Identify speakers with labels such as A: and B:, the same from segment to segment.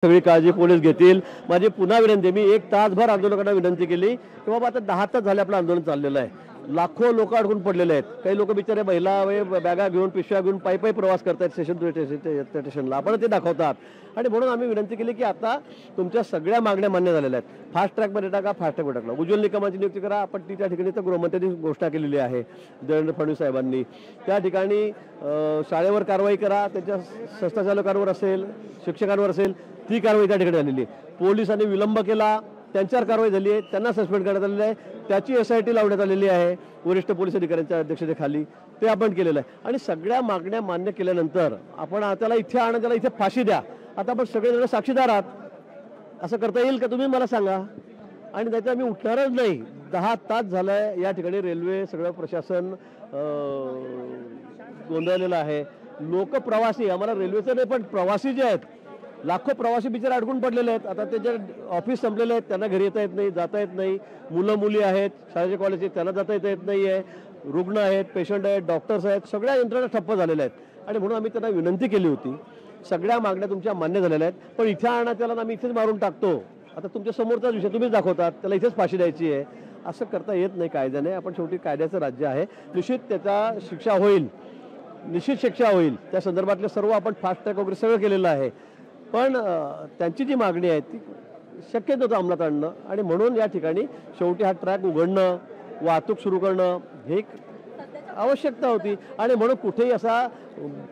A: सगळी काळजी पोलीस घेतील। माझी पुन्हा विनंती, मी 1 तासभर आंदोलकांना विनंती केली की बाबा आता 10 तास झाले आपलं आंदोलन चाललेलं आहे, लाखो लोक अडकून पडलेले आहेत, काही लोक बिचारे महिला बॅगा घेऊन पिशव्या घेऊन पायी पायी प्रवास करतायत स्टेशनला, आपण ते दाखवतात। आणि म्हणून आम्ही विनंती केली की आता तुमच्या सगळ्या मागण्या मान्य झालेल्या आहेत, फास्ट ट्रॅकमध्ये टाका, फास्ट ट्रॅकमध्ये टाकला, उज्ज्वल निकमाची नियुक्ती करा, आपण ती त्या ठिकाणी तर गृहमंत्र्यांनी घोषणा केलेली आहे देवेंद्र फडणवीस साहेबांनी, त्या ठिकाणी शाळेवर कारवाई करा, त्यांच्या संस्थाचालकांवर असेल शिक्षकांवर असेल ती कारवाई त्या ठिकाणी झालेली आहे। पोलिसांनी विलंब केला, त्यांच्यावर कारवाई झाली आहे, त्यांना सस्पेंड करण्यात आलेलं आहे, त्याची SIT लावण्यात आलेली आहे वरिष्ठ पोलीस अधिकाऱ्यांच्या अध्यक्षतेखाली, ते आपण केलेलं आहे। आणि सगळ्या मागण्या मान्य केल्यानंतर आपण त्याला इथे आणा, त्याला इथे फाशी द्या, आता आपण सगळेजण साक्षीदार आहात, असं करता येईल का तुम्ही मला सांगा। आणि त्याच्या मी उठणारच नाही। 10 तास झालंय या ठिकाणी रेल्वे सगळं प्रशासन गोंधळलेलं आहे, लोक प्रवासी, आम्हाला रेल्वेचं नाही पण प्रवासी जे आहेत लाखो प्रवासी बिचारे अडकून पडलेले आहेत। आता त्याचे ऑफिस संपलेले आहेत, त्यांना घरी येता येत नाही, जाता येत नाही, मुलं मुली आहेत शाळेचे कॉलेजचे त्यांना जाता येत नाही आहे, रुग्ण आहेत, पेशंट आहेत, डॉक्टर्स आहेत, सगळ्या यंत्रणा ठप्प झालेल्या आहेत। आणि म्हणून आम्ही त्यांना विनंती केली होती, सगळ्या मागण्या तुमच्या मान्य झालेल्या आहेत, पण इथे आणा त्याला आम्ही इथेच मारून टाकतो, आता तुमच्या समोरचाच विषय तुम्हीच दाखवतात, त्याला इथेच फाशी द्यायची आहे, असं करता येत नाही कायद्याने। आपण शेवटी कायद्याचं राज्य आहे, निश्चित त्याचा शिक्षा होईल, निश्चित शिक्षा होईल, त्या संदर्भातले सर्व आपण फास्ट ट्रॅक वगैरे सगळं केलेलं आहे, पण त्यांची जी मागणी आहे ती शक्य नव्हतं अंमलात आणणं। आणि म्हणून या ठिकाणी शेवटी हा ट्रॅक उघडणं, वाहतूक सुरू करणं हे एक आवश्यकता होती। आणि म्हणून कुठेही असा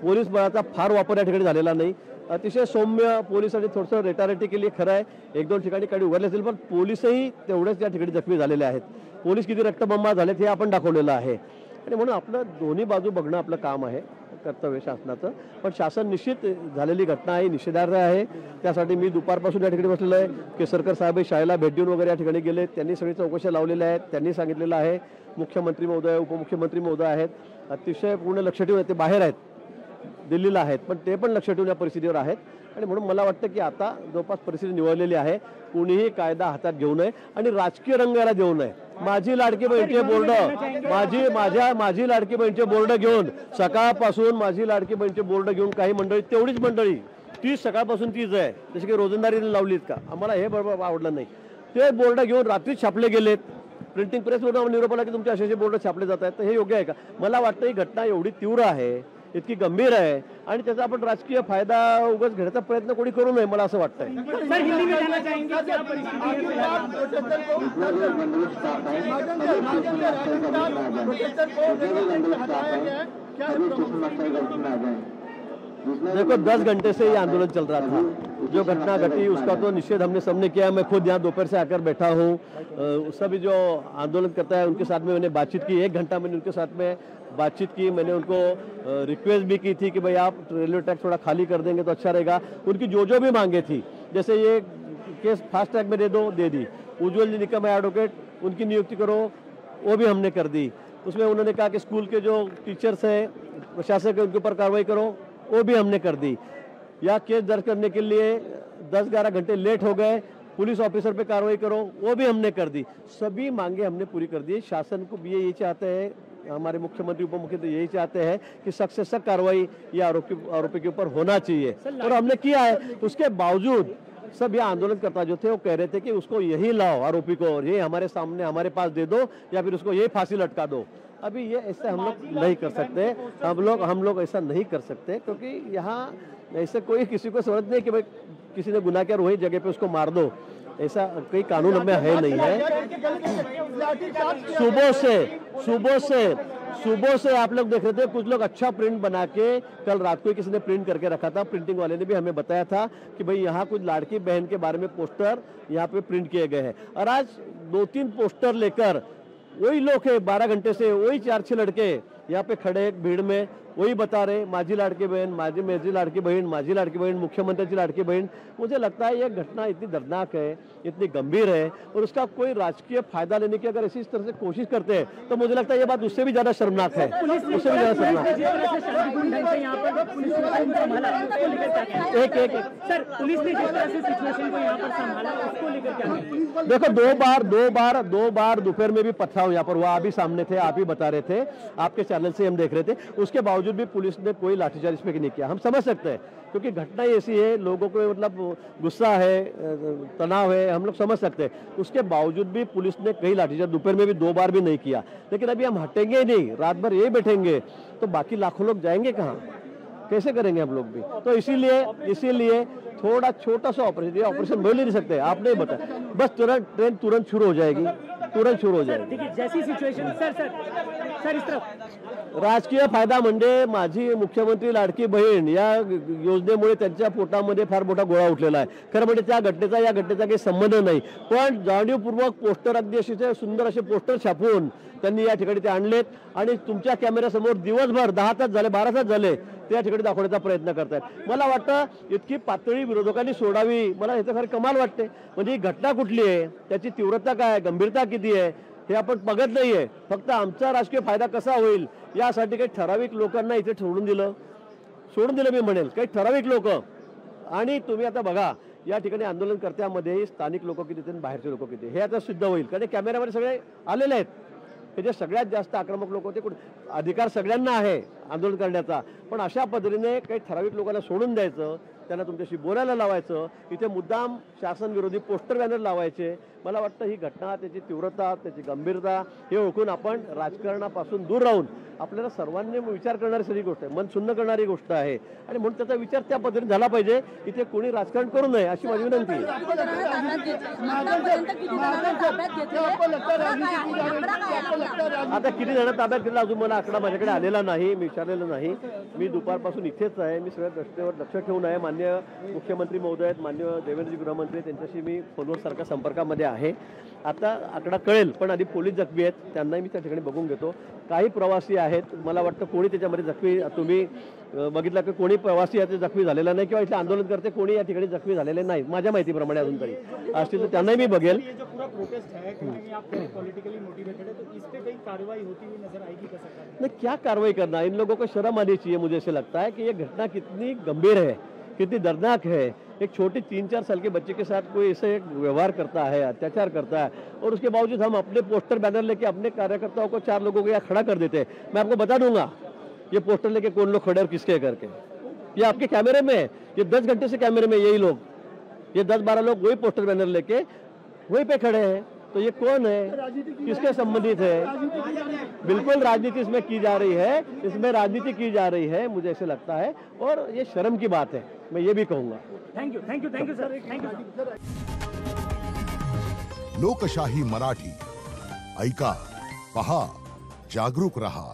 A: पोलीस बळाचा फार वापर या ठिकाणी झालेला नाही, अतिशय सौम्य पोलिसांनी थोडंसं रेटारेटी केली, खरं आहे 1-2 ठिकाणी काही उघडले असेल, पण पोलीसही तेवढेच या ठिकाणी जखमी झालेले आहेत, पोलीस किती रक्तबंबाळ झालेत हे आपण दाखवलेलं आहे। आणि म्हणून आपलं दोन्ही बाजू बघणं आपलं काम आहे, कर्तव्य शासनाचं, पण शासन निश्चित झालेली घटना आहे निषेधार्ह आहे, त्यासाठी मी दुपारपासून या ठिकाणी बसलेलो आहे। केसरकर साहेब शाळेला भेट देऊन वगैरे या ठिकाणी गेले, त्यांनी सगळी चौकशा लावलेल्या आहेत, त्यांनी सांगितलेलं आहे, मुख्यमंत्री महोदय उपमुख्यमंत्री महोदय आहेत, अतिशय पूर्ण लक्ष ठेवून ते बाहेर आहेत, दिल्लीला आहेत, पण ते पण लक्ष ठेवून या परिस्थितीवर आहेत। आणि म्हणून मला वाटतं की आता जवळपास परिस्थिती निवडलेली आहे, कुणीही कायदा हातात घेऊ नये आणि राजकीय रंग याला देऊ नये। माझी लाडकी बहीणचे बोर्ड, माझी लाडकी बहीणचे बोर्ड घेऊन सकाळपासून माझी लाडकी बहीणचे बोर्ड घेऊन काही मंडळी, तेवढीच मंडळी ती सकाळपासून तीच आहे, जशी की रोजंदारीने लावलीत का, आम्हाला हे बरोबर आवडलं नाही, ते बोर्ड घेऊन रात्री छापले गेलेत, प्रिंटिंग प्रेसवरून निरोप आला की तुमचे असे बोर्ड छापले जात आहेत, तर हे योग्य आहे का। मला वाटतं ही घटना एवढी तीव्र आहे, इतकी गंभीर आहे आणि त्याचा आपण राजकीय फायदा उगाच घेण्याचा प्रयत्न कोणी करू नये, मला असं वाटतंय। देखो 10 घंटे से ये आंदोलन चल रहा था, जो घटना घटी उसका तो निषेध हमने सबने किया, मैं खुद यहाँ दोपहर से आकर बैठा हूँ, सभी जो आंदोलन करता है उनके साथ में मैंने बातचीत की, 1 घंटा मैंने उनके साथ में बातचीत की, मैंने उनको रिक्वेस्ट भी की थी कि भाई आप रेलवे ट्रैक थोड़ा खाली कर देंगे तो अच्छा रहेगा। उनकी जो भी मांगे थी, जैसे ये केस फास्ट ट्रैक में दे दो, दे दी, उज्ज्वल निकम एडवोकेट उनकी नियुक्ति करो, वो भी हमने कर दी, उसमें उन्होंने कहा कि स्कूल के जो टीचर्स हैं प्रशासक है उनके ऊपर कार्रवाई करो, वो भी हमने कर दी। या केस दर्ज करने के लिए 10-11 घंटे लेट हो गए, पुलिस ऑफिसर पे कार्रवाई करो, वो भी हमने कर दी, सभी मांगे हमने पूरी कर दी। शासन को भी यही चाहते हैं, हमारे मुख्यमंत्री उप मुख्यमंत्री यही चाहते हैं कि सख्त से सख्त कार्रवाई ये आरोपी के ऊपर होना चाहिए, और हमने किया है। उसके बावजूद सब ये आंदोलनकर्ता जो थे वो कह रहे थे कि उसको यही लाओ आरोपी को, और ये हमारे सामने हमारे पास दे दो, या फिर उसको यही फांसी लटका दो। अभी ये ऐसा हम लोग नहीं कर सकते, हम लोग ऐसा नहीं कर सकते, क्योंकि यहाँ ऐसे कोई किसी को समझ नहीं कि भाई किसी ने गुनाह किया वही जगह पे उसको मार दो, ऐसा कोई कानून में है नहीं है। सुबह से आप लोग देख रहे थे, कुछ लोग अच्छा प्रिंट बना के, कल रात को किसी ने प्रिंट करके रखा था, प्रिंटिंग वाले ने भी हमें बताया था कि भाई यहाँ कुछ लाड़की बहन के बारे में पोस्टर यहाँ पे प्रिंट किए गए हैं, और आज 2-3 पोस्टर लेकर वही लोग है 12 घंटे से वही 4-6 लड़के यहाँ पे खड़े हैं भीड़ में, वही बता रहे माझी लाड़की बहन, माझी लाड़की बहन, मुख्यमंत्री की लाड़की बहन। मुझे लगता है यह घटना इतनी दर्दनाक है, इतनी गंभीर है, और उसका कोई राजकीय फायदा लेने की अगर इसी तरह से कोशिश करते हैं तो मुझे लगता है ये बात उससे भी ज्यादा शर्मनाक है, उससे भी ज्यादा शर्मनाक है। देखो दो बार दोपहर में भी पथराव यहाँ पर हुआ, अभी सामने थे, आप ही बता रहे थे, आपके चैनल से हम देख रहे थे, उसके बावजूद बावजूद भी पुलिस ने कोई लाठीचार्ज इस पे नहीं किया। हम समझ सकते हैं क्योंकि घटना ही ऐसी है, लोगों को मतलब गुस्सा है, तनाव है, हम लोग समझ सकते हैं। उसके बावजूद भी पुलिस ने कहीं लाठीचार्ज दोपहर में भी 2 बार भी नहीं किया। लेकिन अभी हम हटेंगे ही नहीं, रात भर यही बैठेंगे तो बाकी लाखों लोग जाएंगे कहाँ, कैसे करेंगे हम लोग भी। तो इसीलिए थोड़ा छोटा सा ऑपरेशन, ये ऑपरेशन बोल ही नहीं सकते, आप नहीं बताया, बस ट्रेन तुरंत शुरू हो जाएगी, तुरंत शुरू हो जाएगी।
B: देखिए जैसी सिच्युएशन सर इस तरफ
A: राजकीय फायदा म्हणजे माझी मुख्यमंत्री लाडकी बहीण या योजनेमुळे त्यांच्या पोटामध्ये फार मोठा गोळा उठलेला आहे। खरं म्हणजे त्या घटनेचा या घटनेचा काही संबंध नाही, पण जाणीवपूर्वक पोस्टर अगदी असे सुंदर असे पोस्टर छापून त्यांनी या ठिकाणी ते आणलेत आणि तुमच्या कॅमेऱ्यासमोर दिवसभर 10 तास झाले, 12 तास झाले ते या ठिकाणी दाखवण्याचा प्रयत्न करतायत। मला वाटतं इतकी पातळी विरोधकांनी सोडावी, मला ह्याचं खरं कमाल वाटते। म्हणजे ही घटना कुठली आहे, त्याची तीव्रता काय, गंभीरता किती आहे हे आपण बघत नाहीये, फक्त आमचा राजकीय फायदा कसा होईल यासाठी काही ठराविक लोकांना इथे सोडून दिलं मी म्हणेल, काही ठराविक लोक। आणि तुम्ही आता बघा या ठिकाणी आंदोलनकर्त्यामध्ये स्थानिक लोक किती आणि बाहेरचे लोक किती हे आता सिद्ध होईल, कारण कॅमेऱ्यामध्ये सगळे आलेले आहेत। हे जे सगळ्यात जास्त आक्रमक लोक होते, अधिकार सगळ्यांना आहे आंदोलन करण्याचा, पण अशा पद्धतीने काही ठराविक लोकांना सोडून द्यायचं, त्यांना तुमच्याशी बोलायला लावायचं, इथे मुद्दाम शासन विरोधी पोस्टर बॅनर लावायचे। मला वाटतं ही घटना, त्याची तीव्रता, त्याची गंभीरता हे ओळखून आपण राजकारणापासून दूर राहून आपल्याला सर्वांनी विचार करणारी सगळी गोष्ट आहे, मन सुन्न करणारी गोष्ट आहे आणि म्हणून त्याचा विचार त्या पद्धतीने झाला पाहिजे। इथे कोणी राजकारण करू नये अशी माझी विनंती आहे। आता किती जण ताब्यात घेतला अजून मला आकडा माझ्याकडे आलेला नाही, मी विचारलेलं नाही। मी दुपारपासून इथेच आहे, मी सगळ्या गोष्टीवर लक्ष ठेवून आहे। माननीय मुख्यमंत्री महोदय आहेत, माननीय देवेंद्रजी गृहमंत्री, त्यांच्याशी मी फोनवर सारखा संपर्कामध्ये आहे। आता आकडा कळेल, पण आधी पोलीस जखमी आहेत त्यांनाही मी त्या ठिकाणी बघून घेतो। काही प्रवासी आहेत, मला वाटतं कोणी त्याच्यामध्ये जखमी, तुम्ही बघितलं की कोणी प्रवासी आहे जखमी झालेला नाही किंवा इथे आंदोलन करते कोणी या ठिकाणी जखमी झालेले नाही माझ्या माहितीप्रमाणे अजून तरी असतील तर त्यांनाही मी बघेल। नहीं, क्या कार्रवाई करना, इन लोगों को शर्म आनी चाहिए। मुझे ऐसे लगता है कि ये घटना कितनी गंभीर है, कितनी दर्दनाक है। एक छोटी 3-4 साल के बच्चे के साथ कोई ऐसे व्यवहार करता है, अत्याचार करता है, और उसके बावजूद हम अपने पोस्टर बैनर लेके अपने कार्यकर्ताओं को 4 लोगों को यहाँ खड़ा कर देते हैं। मैं आपको बता दूंगा ये पोस्टर लेके कौन लोग खड़े और किसके करके, ये आपके कैमरे में है, ये 10 घंटे से कैमरे में यही लोग, ये 10-12 लोग वही पोस्टर बैनर लेके वहीं पे खड़े हैं। तो ये कौन है, किसके संबंधित है? बिल्कुल राजनीति इसमें की जा रही है, इसमें राजनीति की जा रही है, मुझे ऐसे लगता है, और ये शर्म की बात है, मैं ये भी कहूंगा।
B: Thank you sir, thank you.
C: लोकशाही मराठी ऐका, पहा, जागरूक रहा।